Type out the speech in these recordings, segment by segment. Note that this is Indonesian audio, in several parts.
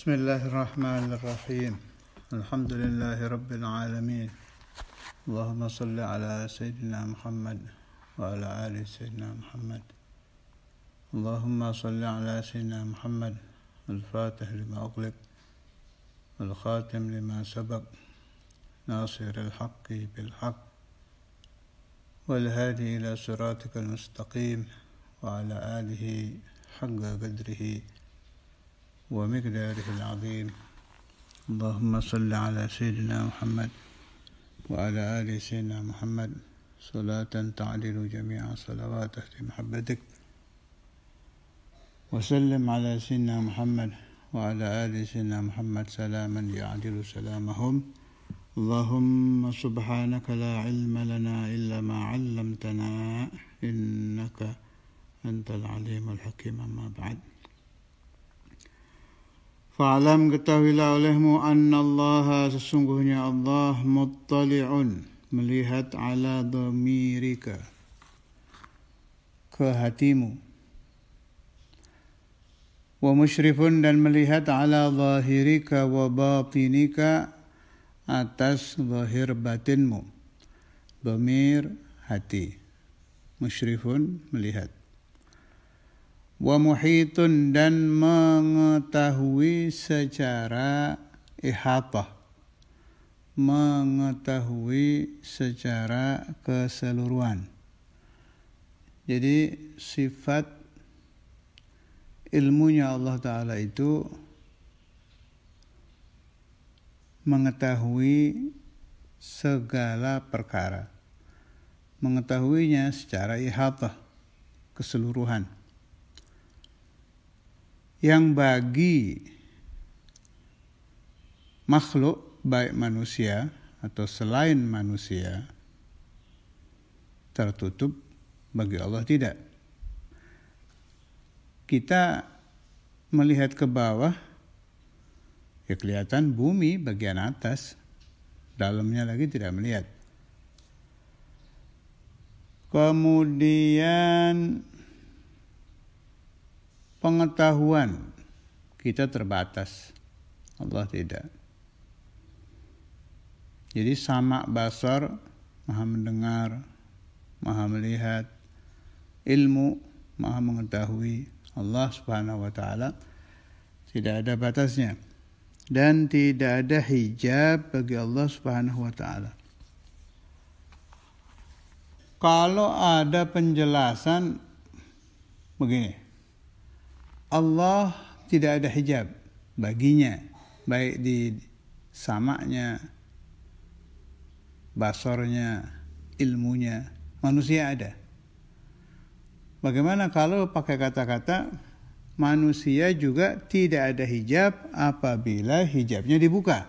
بسم الله الرحمن الرحيم. الحمد لله رب العالمين. اللهم صل على سيدنا محمد وعلى آل سيدنا محمد. اللهم صل على سيدنا محمد الفاتح لما أغلق والخاتم لما سبق ناصر الحق بالحق والهادي إلى صراطك المستقيم وعلى آله حق قدره ومقداره العظيم. اللهم صل على سيدنا محمد وعلى آل سيدنا محمد صلاة تعدل جميع صلوات أهل محبتك، وسلم على سيدنا محمد وعلى آل سيدنا محمد سلاما يعدل سلامهم. اللهم سبحانك لا علم لنا إلا ما علمتنا إنك أنت العليم الحكيم. أما بعد، fa'alam ketahuilah olehmu annallaha sesungguhnya Allah muttali'un melihat ala dhamirika ke hatimu, wa musyrifun dan melihat ala zahirika wa batinika atas zahir batinmu. Dhamir hati, musyrifun melihat, wa muhitun dan mengetahui secara ihatah, mengetahui secara keseluruhan. Jadi sifat ilmunya Allah Ta'ala itu mengetahui segala perkara, mengetahuinya secara ihatah, keseluruhan. Yang bagi makhluk baik manusia atau selain manusia tertutup, bagi Allah tidak. Kita melihat ke bawah, ya kelihatan bumi bagian atas, dalamnya lagi tidak melihat. Kemudian pengetahuan kita terbatas, Allah tidak. Jadi sama basar, maha mendengar, maha melihat, ilmu, maha mengetahui. Allah Subhanahu wa Ta'ala tidak ada batasnya dan tidak ada hijab bagi Allah Subhanahu wa Ta'ala. Kalau ada penjelasan begini, Allah tidak ada hijab baginya, baik di samanya, basarnya, ilmunya. Manusia ada. Bagaimana kalau pakai kata-kata manusia juga tidak ada hijab apabila hijabnya dibuka?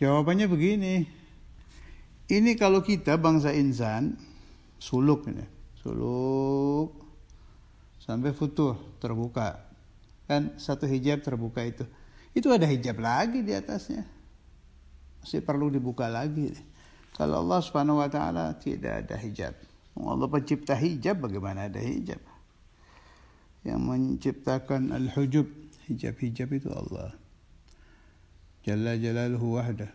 Jawabannya begini. Ini kalau kita bangsa insan, suluk ini. Suluk sampai futuh terbuka, kan satu hijab terbuka itu ada hijab lagi di atasnya, masih perlu dibuka lagi. Kalau Allah Subhanahu wa Ta'ala tidak ada hijab. Allah pencipta hijab, bagaimana ada hijab? Yang menciptakan al-hujub, hijab-hijab itu Allah Jalla Jalaluhu wahdah.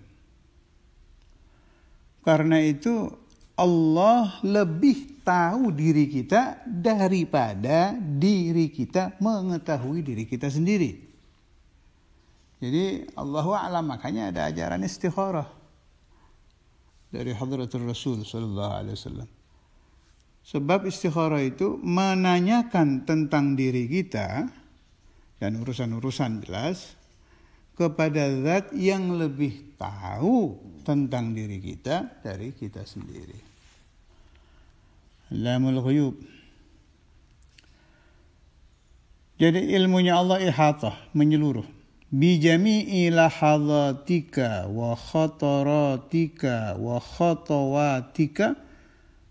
Karena itu Allah lebih tahu diri kita daripada diri kita mengetahui diri kita sendiri. Jadi Allahu a'lam, makanya ada ajaran istikharah dari Hadratul Rasul sallallahu alaihi wasallam. Sebab istikharah itu menanyakan tentang diri kita dan urusan-urusan jelas kepada zat yang lebih tahu tentang diri kita dari kita sendiri. Alamul ghuyub. Jadi ilmunya Allah ihatah, menyeluruh. Bi jami'i lahadhatika wa khataratika wa khatawatika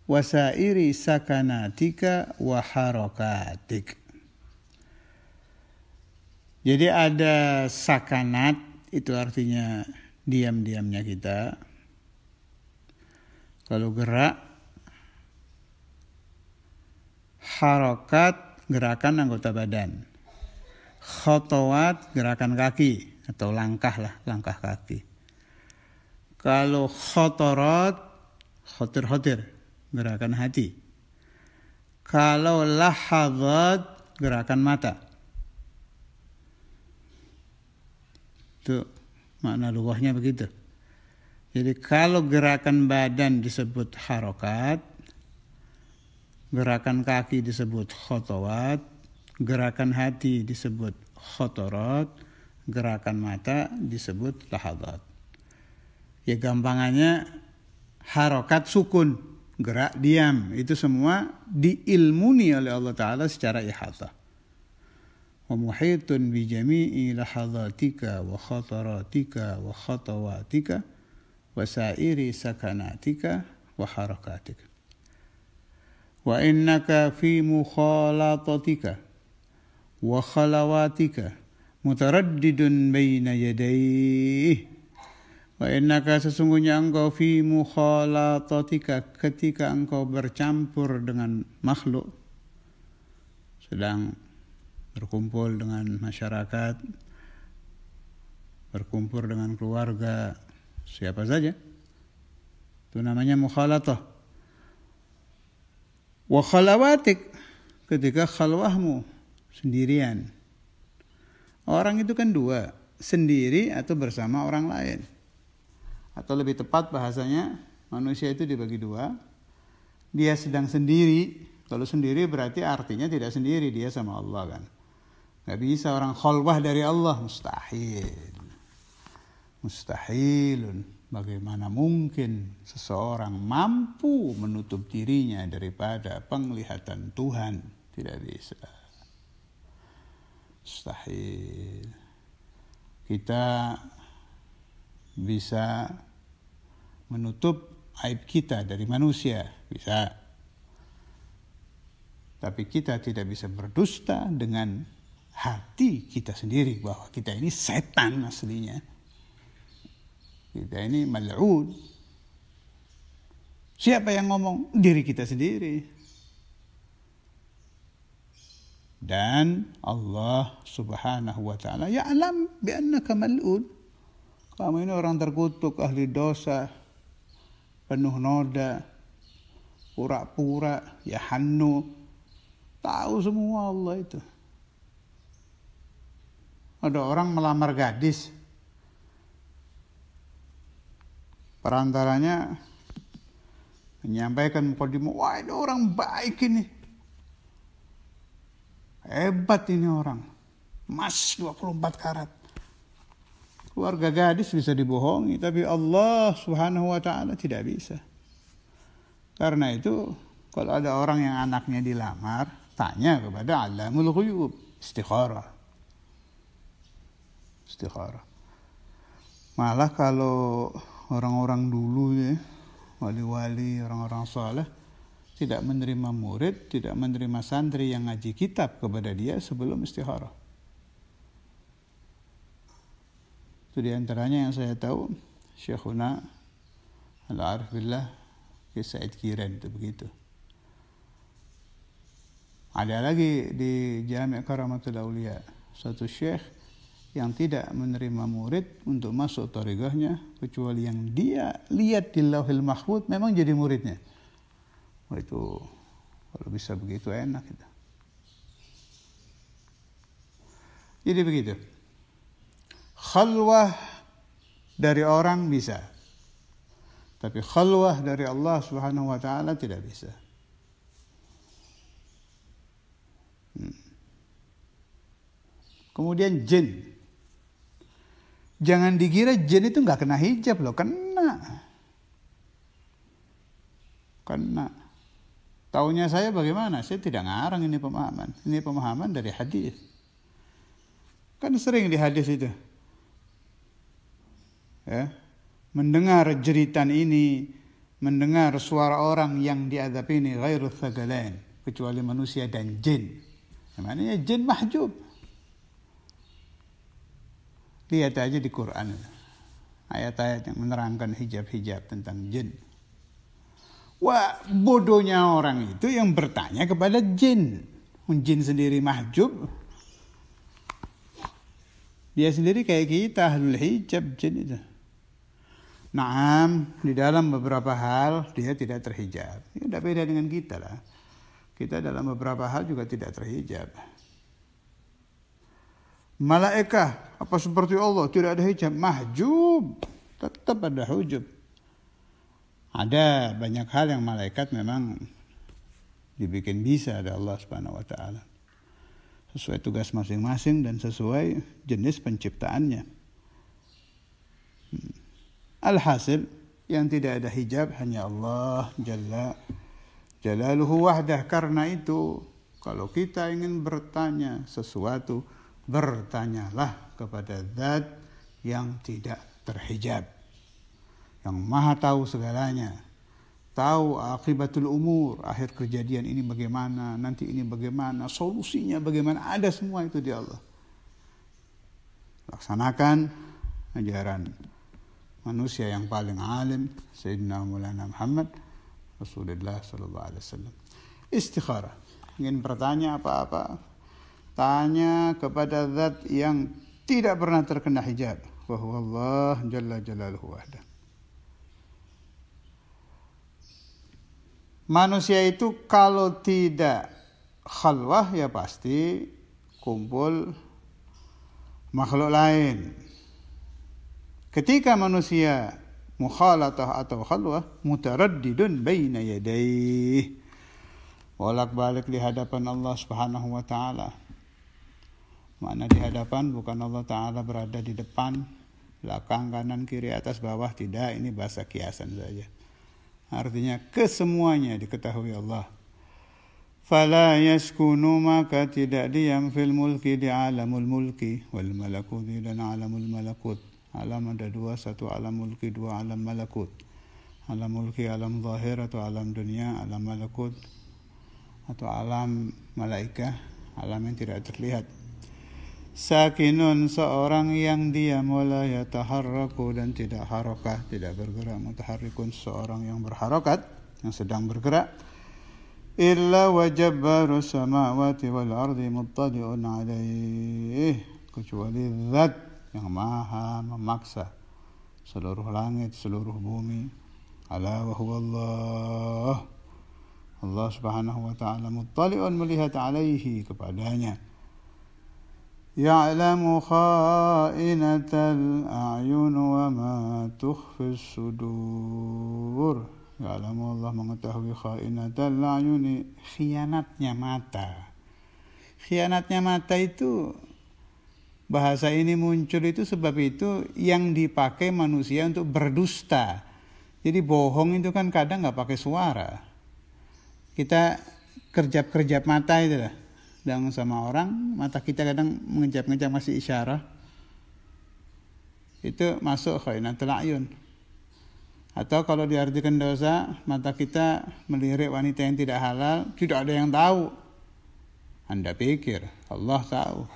wa sairi sakanatika wa harakatik. Jadi ada sakanat, itu artinya diam-diamnya kita. Kalau gerak, harokat, gerakan anggota badan. Khotowat gerakan kaki atau langkah kaki. Kalau khotorot, khotir gerakan hati. Kalau lahadzat gerakan mata. Itu makna lughahnya begitu. Jadi kalau gerakan badan disebut harokat, gerakan kaki disebut khotowat, gerakan hati disebut khotorot, gerakan mata disebut lahadzat. Ya gampangannya harokat sukun, gerak diam, itu semua diilmuni oleh Allah Ta'ala secara ihatah. Wa muhitun bi jami'i lahadzatika wa khataratika wa khatawatika wa sa'iri sakanatika wa harakatika. Wa innaka fi mukhalatatika wa khalawatika mutaraddidun baina yadayhi. Wa innaka sesungguhnya engkau fi mukhalatatika ketika engkau bercampur dengan makhluk, sedang berkumpul dengan masyarakat, berkumpul dengan keluarga, siapa saja, itu namanya mukhalatah. Wa khalawatik, ketika khalwahmu, sendirian. Orang itu kan dua, sendiri atau bersama orang lain. Atau lebih tepat bahasanya, manusia itu dibagi dua. Dia sedang sendiri. Kalau sendiri berarti artinya tidak sendiri, dia sama Allah kan. Gak bisa orang khalwah dari Allah, mustahil. Mustahilun. Bagaimana mungkin seseorang mampu menutup dirinya daripada penglihatan Tuhan? Tidak bisa. Mustahil. Kita bisa menutup aib kita dari manusia, bisa. Tapi kita tidak bisa berdusta dengan hati kita sendiri bahwa kita ini setan aslinya. Kita ini mal'un. Siapa yang ngomong? Diri kita sendiri. Dan Allah Subhanahu wa ta'ala ya'lam bi'annaka mal'un. Kamu ini orang terkutuk, ahli dosa, penuh noda, pura-pura, ya hannu. Tahu semua Allah itu. Ada orang melamar gadis, perantaranya menyampaikan mukadimah, wah ini orang baik ini, hebat ini orang, emas 24 karat. Keluarga gadis bisa dibohongi, tapi Allah Subhanahu wa ta'ala tidak bisa. Karena itu kalau ada orang yang anaknya dilamar, tanya kepada alamul ghuyub, istikharah. Malah kalau orang-orang dulu ya, wali-wali, orang-orang saleh, tidak menerima murid, tidak menerima santri yang ngaji kitab kepada dia sebelum istikharah. Itu diantaranya yang saya tahu, Syekhuna Al-Arif Billah Said Kiran itu begitu. Ada lagi di Jami' Karamatul Aulia, satu syekh yang tidak menerima murid untuk masuk thariqahnya kecuali yang dia lihat di Lauhil Mahfuz memang jadi muridnya. Wah itu kalau bisa begitu enak itu. Jadi begitu. Khalwah dari orang bisa. Tapi khalwah dari Allah Subhanahu wa ta'ala tidak bisa. Kemudian jin. Jangan dikira jin itu nggak kena hijab loh, kena. Taunya saya bagaimana? Saya tidak ngarang ini pemahaman. Ini pemahaman dari hadis. Kan sering di hadis itu. Ya, mendengar jeritan ini, mendengar suara orang yang diazab ini ghairu thaqalain, kecuali manusia dan jin. Namanya jin mahjub. Lihat aja di Quran ayat-ayat yang menerangkan hijab-hijab tentang jin. Wah, bodohnya orang itu yang bertanya kepada jin. Jin sendiri mahjub. Dia sendiri kayak kita, ahlul hijab jin itu. Naam, di dalam beberapa hal dia tidak terhijab. Ya, tidak beda dengan kita lah. Kita dalam beberapa hal juga tidak terhijab. Malaikah apa seperti Allah tidak ada hijab, mahjub, tetap ada hujub. Ada banyak hal yang malaikat memang dibikin bisa oleh Allah Subhanahu wa taala. Sesuai tugas masing-masing dan sesuai jenis penciptaannya. Alhasil yang tidak ada hijab hanya Allah Jalla Jalaluhu wahdah. Karena itu kalau kita ingin bertanya sesuatu, bertanyalah kepada Zat yang tidak terhijab, yang maha tahu segalanya, tahu akibatul umur, akhir kejadian ini bagaimana, nanti ini bagaimana, solusinya bagaimana, ada semua itu di Allah. Laksanakan ajaran manusia yang paling alim, Sayyidina Maulana Muhammad Rasulullah sallallahu alaihi wasallam. Istikharah, ingin bertanya apa-apa, tanya kepada Zat yang tidak pernah terkena hijab, wa huwa Allah Jalla Jalaluhu wahdah. Manusia itu kalau tidak khalwah ya pasti kumpul makhluk lain. Ketika manusia mukhalatah atau khalwah, mutaraddidun baina yadayhi, bolak-balik di hadapan Allah Subhanahu wa taala. Mana di hadapan, bukan Allah taala berada di depan, belakang, kanan, kiri, atas, bawah, tidak, ini bahasa kiasan saja. Artinya kesemuanya diketahui Allah. Fala yaskunu, maka tidak diam fil mulki, di alamul mulki, wal malakuti, dan alamul malakut. Alam ada dua, satu alam mulki, dua alam malakut. Alam mulki alam zahir atau alam dunia, alam malakut atau alam malaikah, alam yang tidak terlihat. Sakinun, seorang yang diam, wala yataharraku, dan tidak harakah, tidak bergerak. Mutaharrikun, seorang yang berharakat, yang sedang bergerak. Illa wajabbaru samawati wal ardi muttali'un alaih, kecuali Zat yang maha memaksa seluruh langit, seluruh bumi. Ala wa huwa Allah. Allah Subhanahu wa taala muttali'un, melihat alaihi, kepadanya. Ya'lamu kha'inatal a'yun wa ma tukhfis sudur. Ya'lamu, Allah mengetahui kha'inatal a'yun, khianatnya mata. Khianatnya mata itu, bahasa ini muncul itu sebab itu yang dipakai manusia untuk berdusta. Jadi bohong itu kan kadang nggak pakai suara. Kita kerjap-kerjap mata itu lah. Sedang sama orang, mata kita kadang mengejap-ngejap, masih isyarah. Itu masuk khainatul a'yun. Atau kalau diartikan dosa, mata kita melirik wanita yang tidak halal, tidak ada yang tahu. Anda pikir Allah tahu.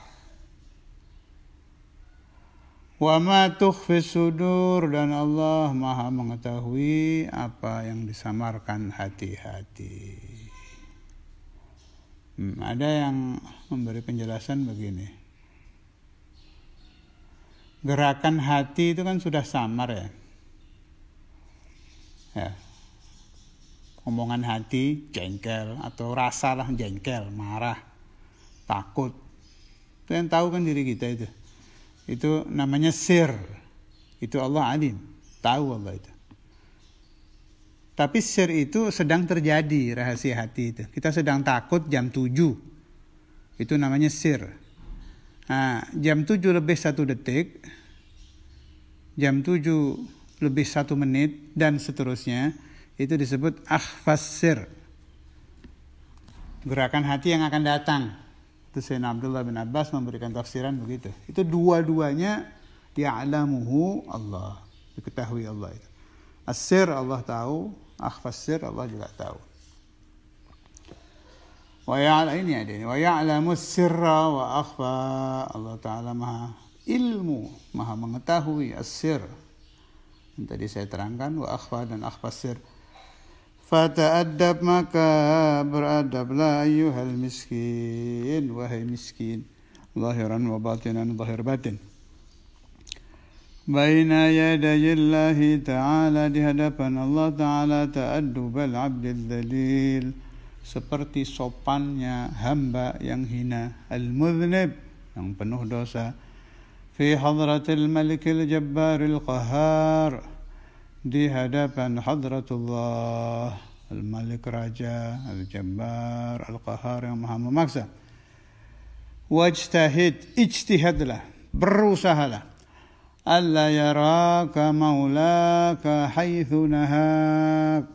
Wa ma tukhfis sudur, dan Allah maha mengetahui apa yang disamarkan hati-hati. Ada yang memberi penjelasan begini. Gerakan hati itu kan sudah samar ya. Ya. Omongan hati jengkel, atau rasa lah jengkel, marah, takut. Itu yang tahu kan diri kita itu. Itu namanya sir. Itu Allah alim. Tahu Allah itu. Tapi sir itu sedang terjadi, rahasia hati itu. Kita sedang takut jam 7. Itu namanya sir. Nah, jam 7 lebih 1 detik, jam 7 lebih 1 menit, dan seterusnya, itu disebut akhfas sir. Gerakan hati yang akan datang. Itu Sayyidina Abdullah bin Abbas memberikan tafsiran begitu. Itu dua-duanya ya'lamuhu Allah. Diketahui Allah itu. As-sir Allah tahu, akhfas sir Allah juga tahu. Wa ya'lamu sirra wa akhfa. Allah Ta'ala maha ilmu, maha mengetahui as-sir. Yang tadi saya terangkan, wa akhfa dan akhfas sir. Fata'addab, maka beradablah ayyuhal miskin, wahai miskin, zahiran wa batinan, zahir batin. baina yadayillahi ta'ala, di hadapan Allah Ta'ala, ta'addubal abdil dalil, seperti sopannya hamba yang hina, al-mudhnib, yang penuh dosa, fi hadratil malikil jabbaril qahar, di hadapan hadratullah al-malik, raja, al-jabbar, al-qahar, yang maha memaksa. Wajtahid, ijtihadlah, berusahalah, alla yaraka maulaka haitsu nahak,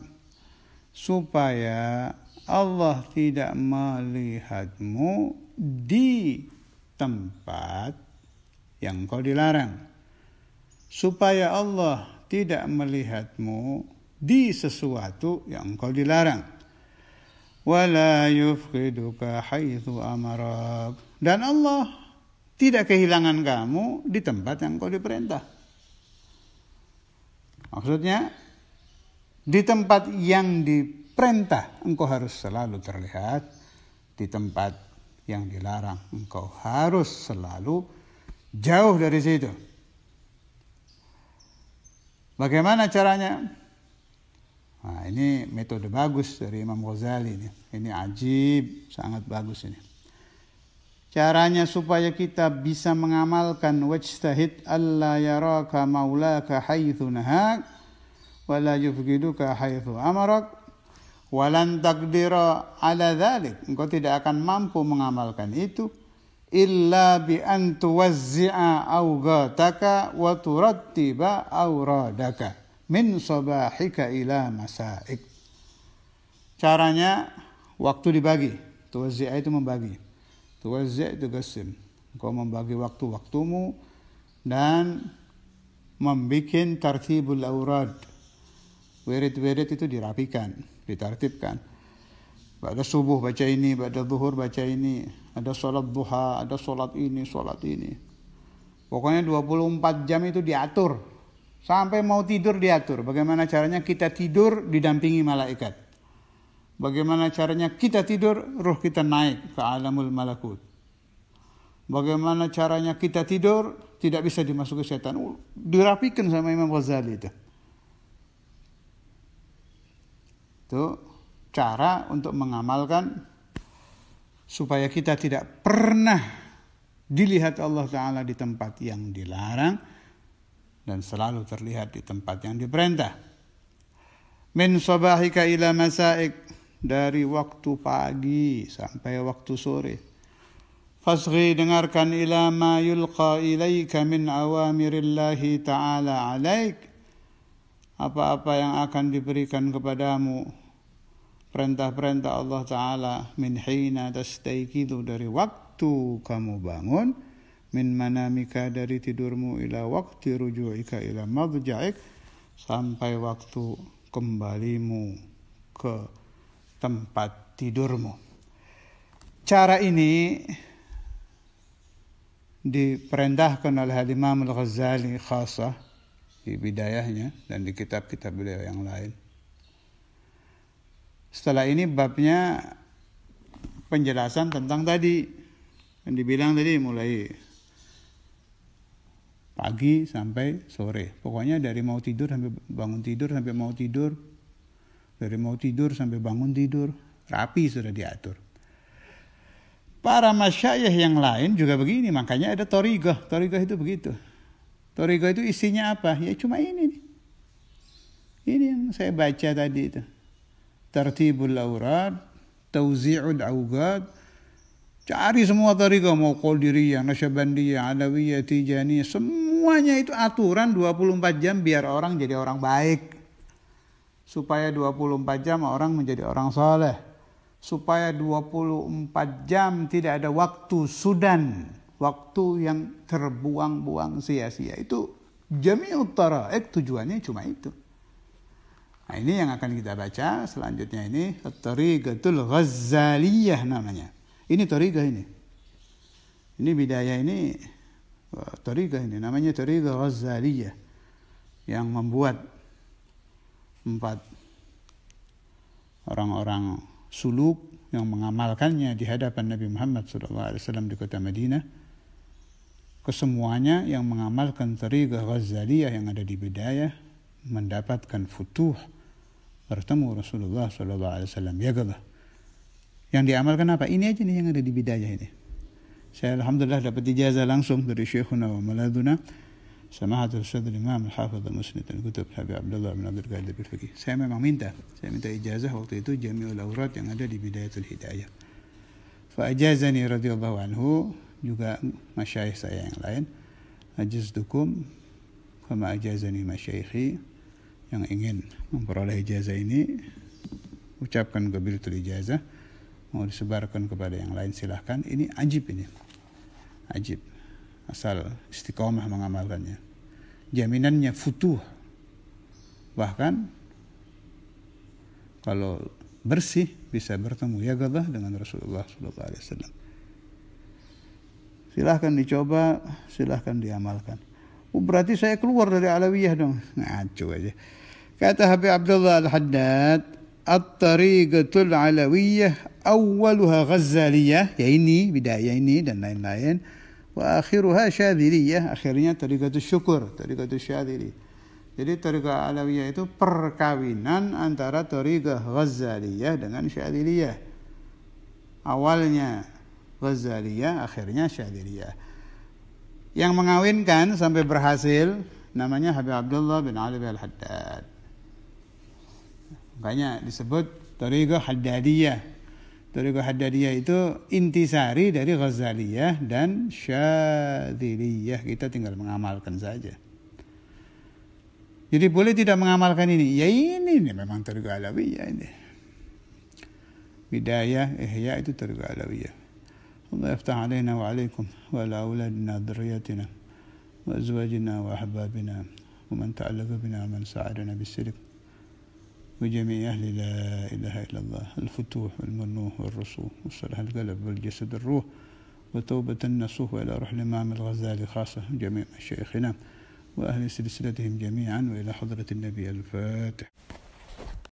supaya Allah tidak melihatmu di tempat yang kau dilarang, supaya Allah tidak melihatmu di sesuatu yang kau dilarang. Wala yufqiduka haitsu amarak, dan Allah tidak kehilangan kamu di tempat yang kau diperintah. Maksudnya, di tempat yang diperintah engkau harus selalu terlihat, di tempat yang dilarang engkau harus selalu jauh dari situ. Bagaimana caranya? Nah, ini metode bagus dari Imam Ghazali ini. Ini ajib, sangat bagus ini. Caranya supaya kita bisa mengamalkan wajtahid alla yaraka maulaka haitsu nahak wa la yufqiduka haitsu amarak wa lan taqdira ala dzalik. Engkau tidak akan mampu mengamalkan itu illa bi an tuwazzi'a awqataka wa turattiba awradaka min sabahika ila masaik. Caranya waktu dibagi. Tuwazzi'a itu membagi. Tuwazzi' itu qasim. Engkau membagi waktu-waktumu dan membikin tartibul aurad. Wirid-wirid itu dirapikan, ditartibkan. Pada subuh baca ini, pada zuhur baca ini, ada sholat duha, ada sholat ini, sholat ini. Pokoknya 24 jam itu diatur. Sampai mau tidur diatur. Bagaimana caranya kita tidur didampingi malaikat. Bagaimana caranya kita tidur, ruh kita naik ke alamul malakut. Bagaimana caranya kita tidur, tidak bisa dimasuki setan. Dirapikan sama Imam Ghazali itu. Itu cara untuk mengamalkan supaya kita tidak pernah dilihat Allah Ta'ala di tempat yang dilarang dan selalu terlihat di tempat yang diperintah. Min sabahika ila masaik, dari waktu pagi sampai waktu sore. Fasghi, dengarkan, ila ma yulqa ilaika min awamirillahi ta'ala alaik, apa-apa yang akan diberikan kepadamu, perintah-perintah Allah Ta'ala, min hina tastayqidu, dari waktu kamu bangun, min manamika, dari tidurmu, ila waqti ruju'ika ila madja'ik, sampai waktu kembalimu ke tempat tidurmu. Cara ini diperintahkan oleh Imam Al-Ghazali khasah di bidayahnya dan di kitab-kitab beliau yang lain. Setelah ini babnya penjelasan tentang tadi yang dibilang tadi, mulai pagi sampai sore. Pokoknya dari mau tidur sampai bangun tidur, sampai mau tidur, dari mau tidur sampai bangun tidur, rapi sudah diatur. Para masyayikh yang lain juga begini, makanya ada thariqah. Thariqah itu begitu. Thariqah itu isinya apa? Ya cuma ini nih. Ini yang saya baca tadi itu. Tartibul aurad, tauzi'ul awqat. Cari semua thariqah, mau Qadiriyah, Nasyabandiyah, Alawiyah, Tijaniyah, semuanya itu aturan 24 jam biar orang jadi orang baik. Supaya 24 jam orang menjadi orang soleh. Supaya 24 jam tidak ada waktu sudan. Waktu yang terbuang-buang sia-sia. Itu jami'ut tara'iq, tujuannya cuma itu. Nah, ini yang akan kita baca selanjutnya ini. At-Tariqatul Ghazaliyah namanya. Ini Tariqah ini. Ini bidayah ini. Tariqah ini namanya Tariqah Ghazaliyah. Yang membuat 4 orang-orang suluk yang mengamalkannya di hadapan Nabi Muhammad SAW di kota Madinah. kesemuanya yang mengamalkan tariqah Ghazaliyah yang ada di Bidayah mendapatkan futuh, bertemu Rasulullah SAW yaqadzah. Yang diamalkan apa? Ini aja nih yang ada di Bidayah ini. Saya alhamdulillah dapat ijazah langsung dari syekhuna wa maladuna Samahatul Ustadz Imam Al-Hafidh Al-Musnid Al-Kutub Habib Abdullah bin Abdul Qadir Al-Fiqih. Saya memang minta ijazah waktu itu Jami'ul Awrat yang ada di Bidayatul Hidayah. Fa'ajazani radhiyallahu anhu, juga masyayikh saya yang lain. Ajaztukum kama ajazani masyayikhi. Yang ingin memperoleh ijazah ini, ucapkan qabiltul ijazah. Mau disebarkan kepada yang lain silahkan. Ini ajib ini. Ajib. Asal istiqomah mengamalkannya. Jaminannya futuh. Bahkan kalau bersih bisa bertemu yaqadzah dengan Rasulullah SAW. Silahkan dicoba, silahkan diamalkan. Berarti saya keluar dari Alawiyah dong. Ngaco aja. Kata Habib Abdullah Al-Haddad, At-tariqatul Alawiyah awwaluha Ghazaliyah, ya ini Bidayah ini dan lain-lain. Wa akhiruha Syadziliyah, akhirnya tariqatul syukur, tariqatul Syadzili. Jadi tariqah Alawiyah itu perkawinan antara tariqah Ghazaliyah dengan Syadziliyah. Awalnya Ghazaliyah, akhirnya Syadziliyah. Yang mengawinkan sampai berhasil namanya Habib Abdullah bin Ali Al-Haddad. Makanya disebut tariqah Haddadiyah. Tariqah Haddadiyah itu intisari dari Ghazaliyah dan Syadziliyah. Kita tinggal mengamalkan saja. Jadi boleh tidak mengamalkan ini? Ya ini memang tariqah Alawiyah ini. Bidayah, Ihya itu tariqah Alawiyah. Allah yaftah alaina wa alaikum wa ala auladina dhurriyyatina wa azwajina wa ahbabina wa man ta'allaqa bina man sa'adana bis-sidq وجميع أهل لا إله إلا الله الفتوح والمنوح والرسوح والصلاح القلب والجسد الروح وتوبة النصوح وإلى روح الإمام الغزالي خاصة جميع مشايخنا وأهل سلسلتهم جميعا وإلى حضرة النبي الفاتح.